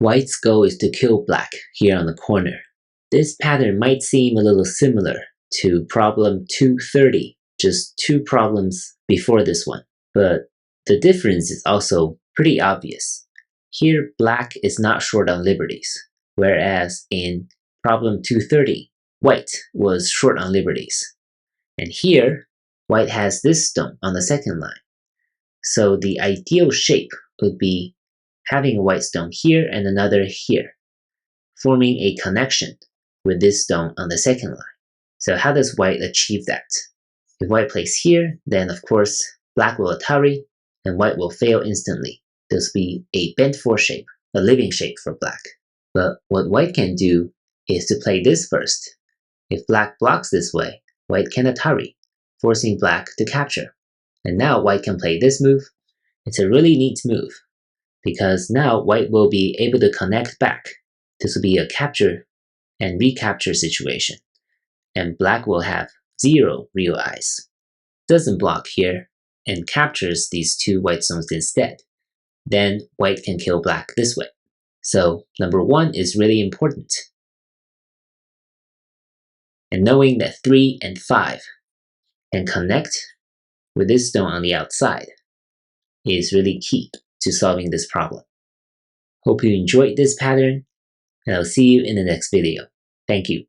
White's goal is to kill black here on the corner. This pattern might seem a little similar to problem 230, just 2 problems before this one, but the difference is also pretty obvious. Here, black is not short on liberties, whereas in problem 230, white was short on liberties. And here, white has this stone on the second line. So the ideal shape would be having a white stone here and another here, forming a connection with this stone on the second line. So how does white achieve that? If white plays here, then of course black will Atari and white will fail instantly. This will be a bent 4 shape, a living shape for black. But what white can do is to play this first. If black blocks this way, white can Atari, forcing black to capture. And now white can play this move. It's a really neat move, because now white will be able to connect back. This will be a capture and recapture situation, and black will have 0 real eyes. Doesn't block here, and captures these 2 white stones instead. Then white can kill black this way. So number 1 is really important. And knowing that 3 and 5 can connect with this stone on the outside is really key to solving this problem. Hope you enjoyed this pattern, and I'll see you in the next video. Thank you.